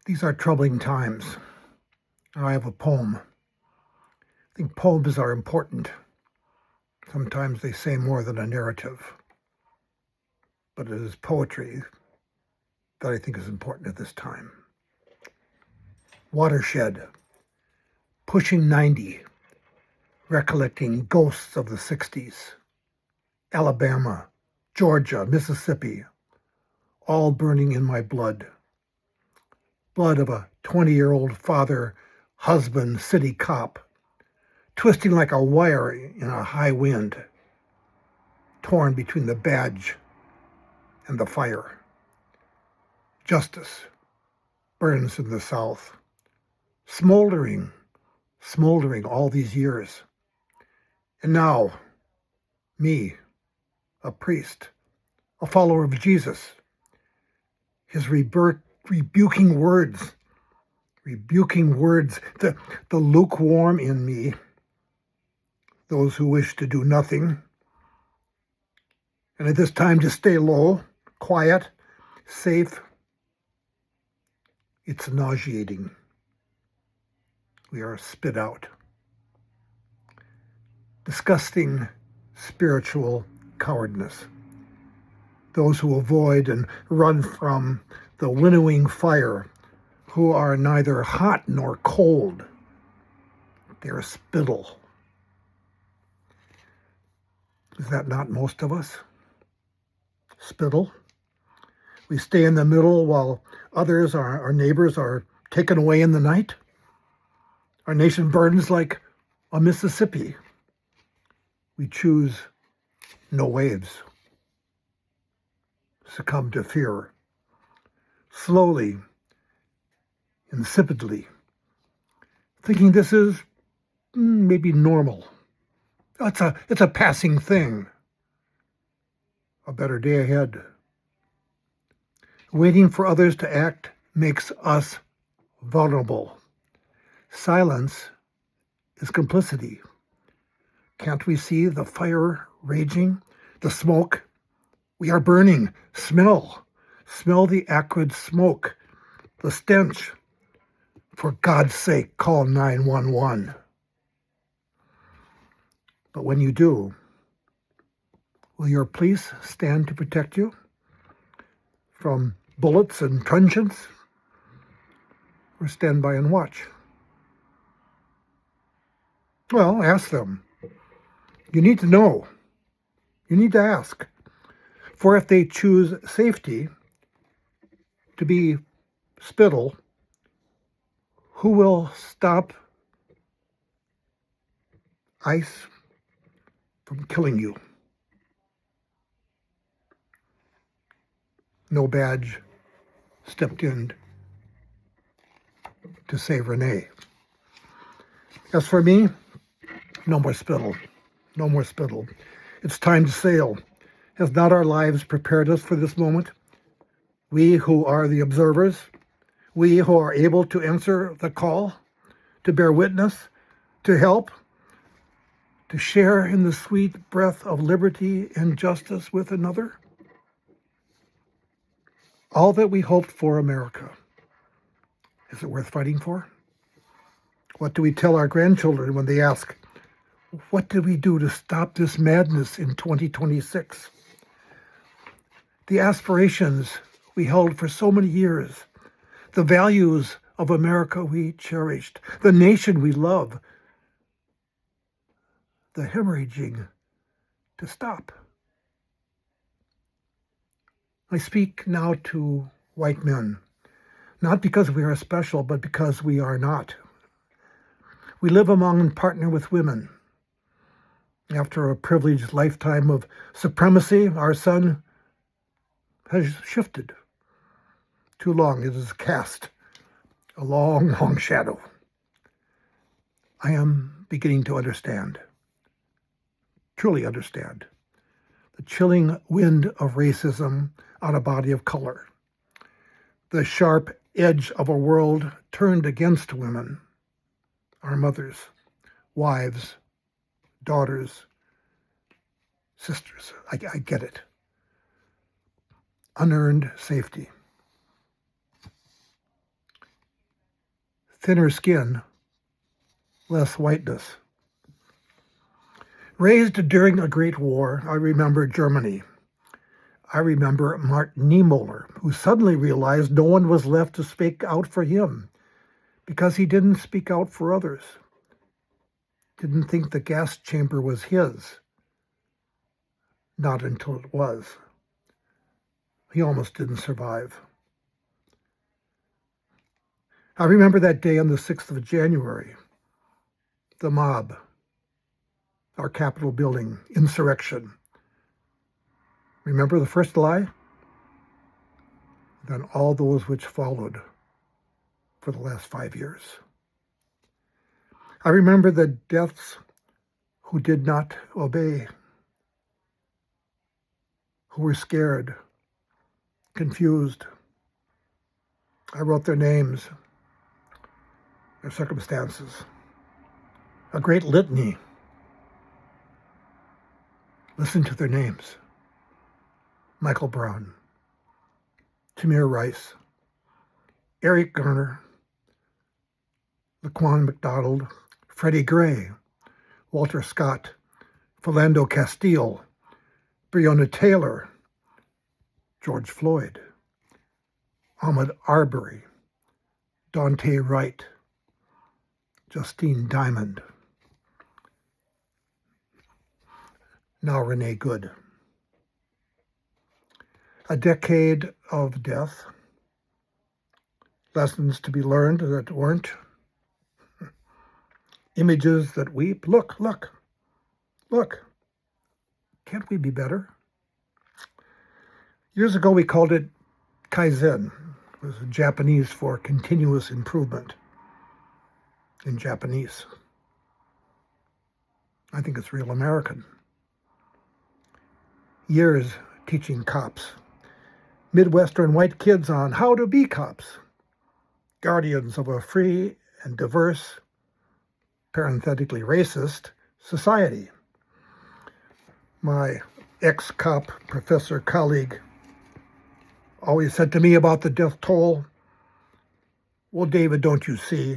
These are troubling times. I have a poem. I think poems are important. Sometimes they say more than a narrative. But it is poetry that I think is important at this time. Watershed, pushing 90, recollecting ghosts of the 60s. Alabama, Georgia, Mississippi, all burning in my blood. Blood of a 20-year-old father, husband, city cop, twisting like a wire in a high wind, torn between the badge and the fire. Justice burns in the South, smoldering all these years. And now, me, a priest, a follower of Jesus, his rebuking words, the lukewarm in me, those who wish to do nothing, and at this time to stay low, quiet, safe. It's nauseating. We are spit out. Disgusting spiritual cowardness. Those who avoid and run from the winnowing fire, who are neither hot nor cold. They are spittle. Is that not most of us? Spittle. We stay in the middle while others, our neighbors, are taken away in the night. Our nation burns like a Mississippi. We choose no waves. Succumb to fear. Slowly, insipidly, thinking this is maybe normal. It's a passing thing. A better day ahead. Waiting for others to act makes us vulnerable. Silence is complicity. Can't we see the fire raging, the smoke? We are burning. Smell the acrid smoke, the stench. For God's sake, call 911. But when you do, will your police stand to protect you from bullets and truncheons, or stand by and watch? Well, ask them. You need to know. You need to ask. For if they choose safety to be spittle, who will stop ICE from killing you? No badge stepped in to save Renee. As for me, no more spittle. No more spittle. It's time to sail. Has not our lives prepared us for this moment? We who are the observers, we who are able to answer the call, to bear witness, to help, to share in the sweet breath of liberty and justice with another. All that we hoped for America. Is it worth fighting for? What do we tell our grandchildren when they ask, what did we do to stop this madness in 2026? The aspirations we held for so many years, the values of America we cherished, the nation we love, the hemorrhaging to stop. I speak now to white men, not because we are special, but because we are not. We live among and partner with women. After a privileged lifetime of supremacy, our sun has shifted. Too long it has cast a long, long shadow. I am beginning to understand, truly understand, the chilling wind of racism on a body of color, the sharp edge of a world turned against women, our mothers, wives, daughters, sisters. I get it. Unearned safety. thinner skin, less whiteness. Raised during a great war, I remember Germany. I remember Martin Niemöller, who suddenly realized no one was left to speak out for him because he didn't speak out for others. Didn't think the gas chamber was his. Not until it was. He almost didn't survive. I remember that day on the 6th of January, the mob, our Capitol building, insurrection. Remember the first lie? Then all those which followed for the last 5 years. I remember the deaths who did not obey, who were scared, confused. I wrote their names, their circumstances, a great litany. Listen to their names. Michael Brown, Tamir Rice, Eric Garner, Laquan McDonald, Freddie Gray, Walter Scott, Philando Castile, Breonna Taylor, George Floyd, Ahmaud Arbery, Dante Wright, Justine Diamond, now Renee Good. A decade of death, lessons to be learned that weren't, images that weep. Look, look, look. Can't we be better? Years ago, we called it Kaizen. It was Japanese for continuous improvement in Japanese. I think it's real American. Years teaching cops, Midwestern white kids on how to be cops, guardians of a free and diverse, parenthetically racist, society. My ex-cop professor colleague always said to me about the death toll, well, David, don't you see?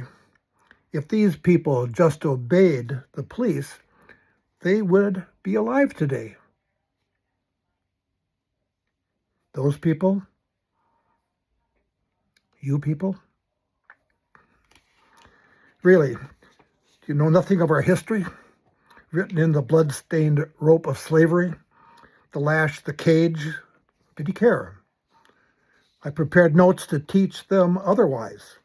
If these people just obeyed the police, they would be alive today. Those people, you people, really, do you know nothing of our history? Written in the blood-stained rope of slavery, the lash, the cage. Did he care? I prepared notes to teach them otherwise.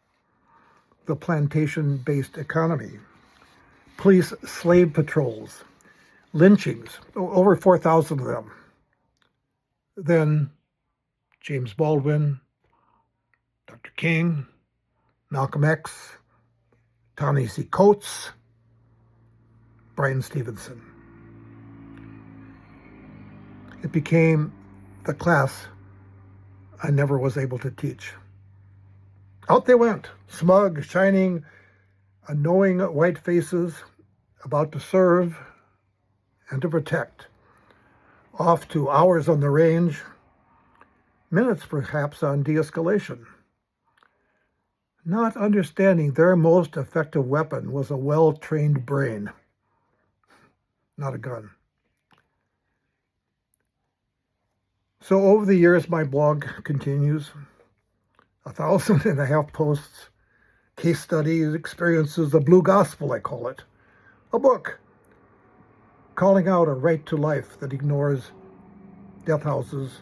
The plantation-based economy, police slave patrols, lynchings, over 4,000 of them. Then James Baldwin, Dr. King, Malcolm X, Ta-Nehisi Coates, Bryan Stevenson. It became the class I never was able to teach. Out they went, smug, shining, knowing white faces, about to serve and to protect. Off to hours on the range, minutes perhaps on de-escalation. Not understanding their most effective weapon was a well-trained brain, not a gun. So over the years, my blog continues. 1,500 posts, case studies, experiences, the blue gospel, I call it. A book calling out a right to life that ignores death houses,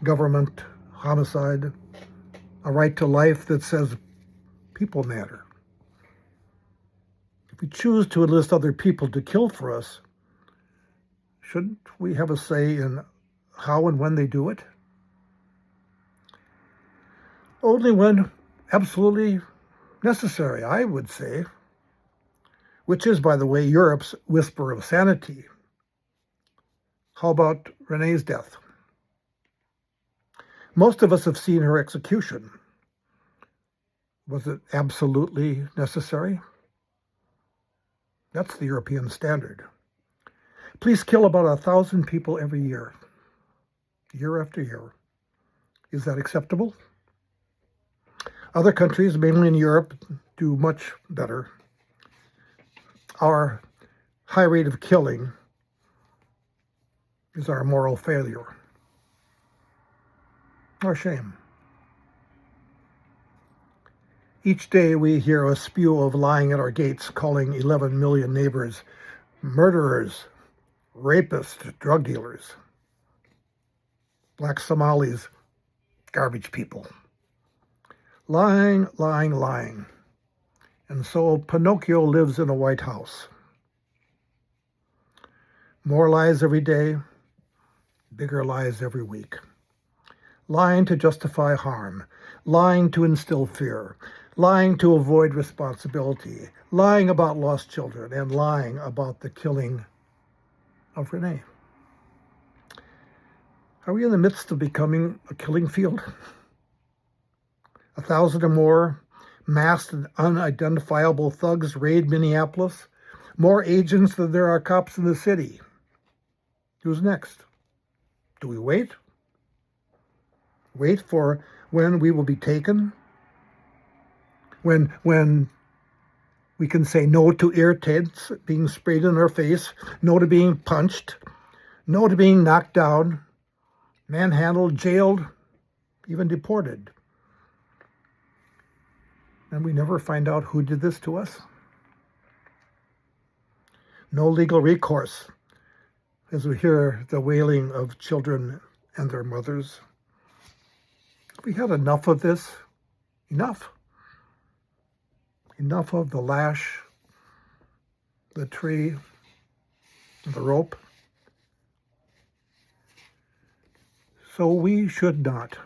government, homicide, a right to life that says people matter. If we choose to enlist other people to kill for us, shouldn't we have a say in how and when they do it? Only when absolutely necessary, I would say, which is, by the way, Europe's whisper of sanity. How about Renee's death? Most of us have seen her execution. Was it absolutely necessary? That's the European standard. Police kill about 1,000 people every year after year. Is that acceptable? Other countries, mainly in Europe, do much better. Our high rate of killing is our moral failure. Our shame. Each day we hear a spew of lying at our gates, calling 11 million neighbors murderers, rapists, drug dealers, black Somalis, garbage people. Lying, lying, lying. And so Pinocchio lives in a White House. More lies every day, bigger lies every week. Lying to justify harm, lying to instill fear, lying to avoid responsibility, lying about lost children, and lying about the killing of Renee. Are we in the midst of becoming a killing field? 1,000 or more masked and unidentifiable thugs raid Minneapolis. More agents than there are cops in the city. Who's next? Do we wait? Wait for when we will be taken? When we can say no to irritants being sprayed in our face, no to being punched, no to being knocked down, manhandled, jailed, even deported. And we never find out who did this to us. No legal recourse as we hear the wailing of children and their mothers. We had enough of this. Enough. Enough of the lash, the tree, the rope. So we should not,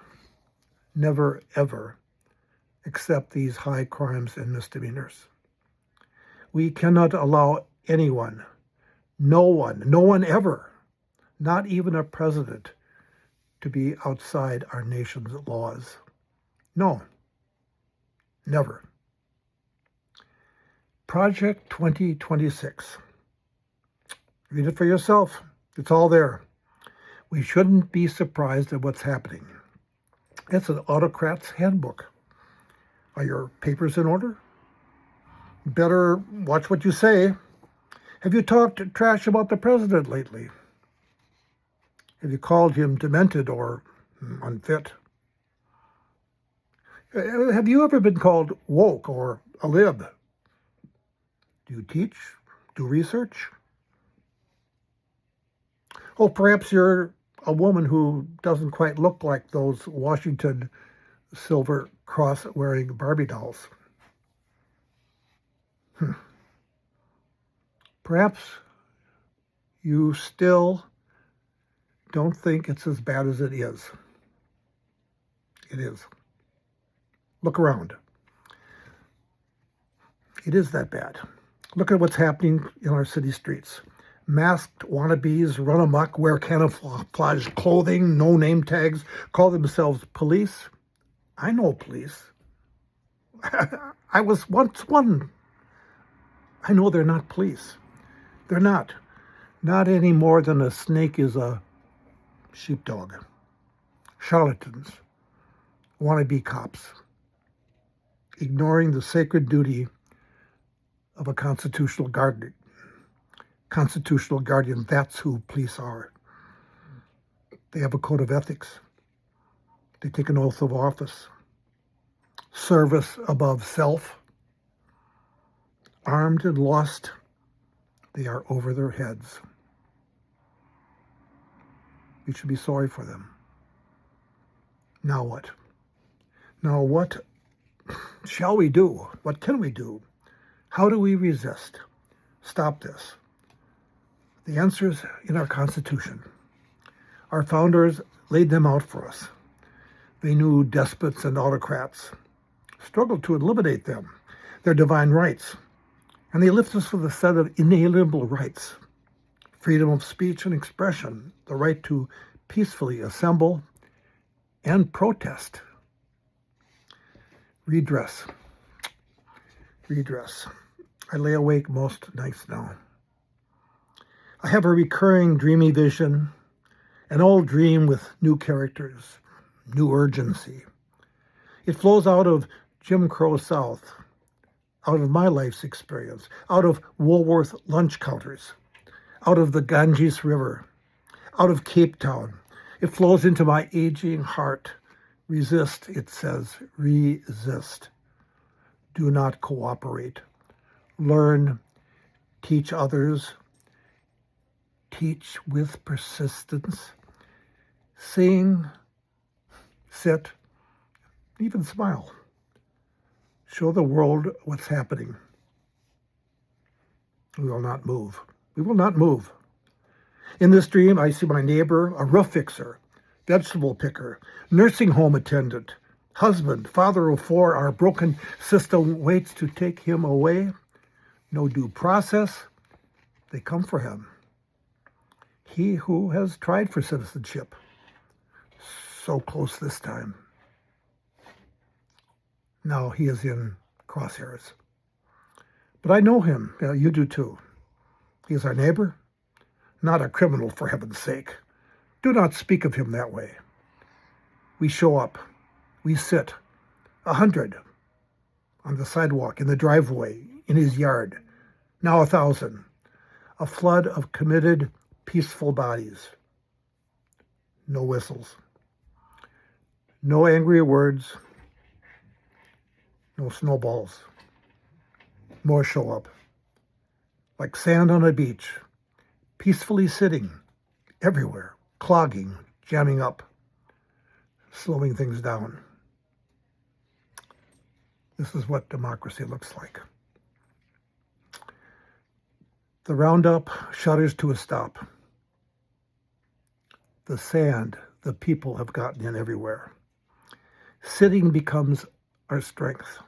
never, ever accept these high crimes and misdemeanors. We cannot allow anyone, no one ever, not even a president, to be outside our nation's laws. No, never. Project 2026. Read it for yourself. It's all there. We shouldn't be surprised at what's happening. It's an autocrat's handbook. Are your papers in order? Better watch what you say. Have you talked trash about the president lately? Have you called him demented or unfit? Have you ever been called woke or a lib? Do you teach? Do research? Oh, perhaps you're a woman who doesn't quite look like those Washington Silver Cross-wearing Barbie dolls. Perhaps you still don't think it's as bad as it is. It is. Look around. It is that bad. Look at what's happening in our city streets. Masked wannabes run amok, wear camouflage clothing, no name tags, call themselves police. I know police. I was once one. I know they're not police. They're not. Not any more than a snake is a sheepdog. Charlatans. Wannabe cops. Ignoring the sacred duty of a constitutional guardian. Constitutional guardian, that's who police are. They have a code of ethics. They take an oath of office. Service above self. Armed and lost, they are over their heads. We should be sorry for them. Now what? Now what shall we do? What can we do? How do we resist? Stop this. The answer is in our Constitution. Our founders laid them out for us. They knew despots and autocrats, struggled to eliminate them, their divine rights, and they lift us for the set of inalienable rights: freedom of speech and expression, the right to peacefully assemble and protest. Redress. I lay awake most nights now. I have a recurring dreamy vision, an old dream with new characters, new urgency. It flows out of Jim Crow South, out of my life's experience, out of Woolworth lunch counters, out of the Ganges River, out of Cape Town. It flows into my aging heart. Resist, it says, resist. Do not cooperate. Learn, teach others, teach with persistence. Sing, sit, even smile. Show the world what's happening. We will not move. We will not move. In this dream, I see my neighbor, a roof fixer, vegetable picker, nursing home attendant, husband, father of 4. Our broken system waits to take him away. No due process. They come for him. He who has tried for citizenship. So close this time. Now he is in crosshairs. But I know him. Yeah, you do too. He is our neighbor, not a criminal, for heaven's sake. Do not speak of him that way. We show up. We sit. 100 on the sidewalk, in the driveway, in his yard. Now 1,000. A flood of committed, peaceful bodies. No whistles. No angry words. No snowballs. More show up. Like sand on a beach, peacefully sitting everywhere, clogging, jamming up, slowing things down. This is what democracy looks like. The roundup shudders to a stop. The sand, the people have gotten in everywhere. Sitting becomes our strength.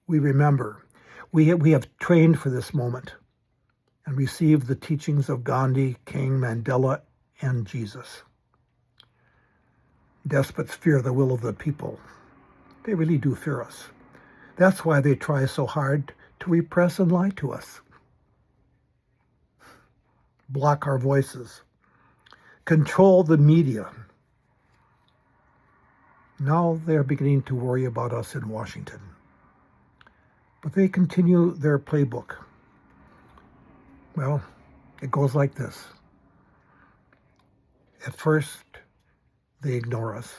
We remember. We have trained for this moment and received the teachings of Gandhi, King, Mandela, and Jesus. Despots fear the will of the people. They really do fear us. That's why they try so hard to repress and lie to us. Block our voices. Control the media. Now they're beginning to worry about us in Washington. But they continue their playbook. Well, it goes like this. At first, they ignore us.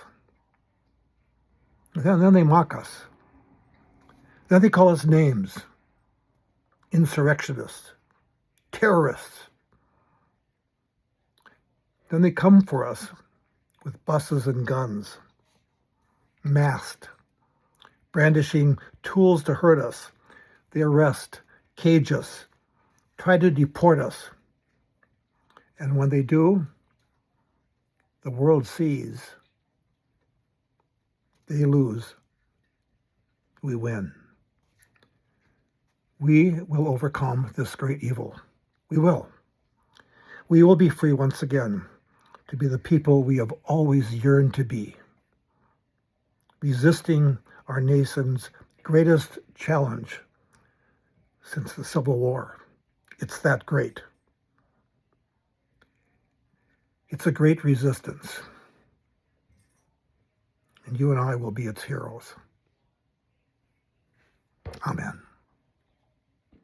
Then they mock us. Then they call us names. Insurrectionists. Terrorists. Then they come for us with buses and guns. Masked. Brandishing tools to hurt us. They arrest, cage us, try to deport us. And when they do, the world sees. They lose. We win. We will overcome this great evil. We will. We will be free once again to be the people we have always yearned to be. Resisting our nation's greatest challenge since the Civil War. It's that great. It's a great resistance. And you and I will be its heroes. Amen.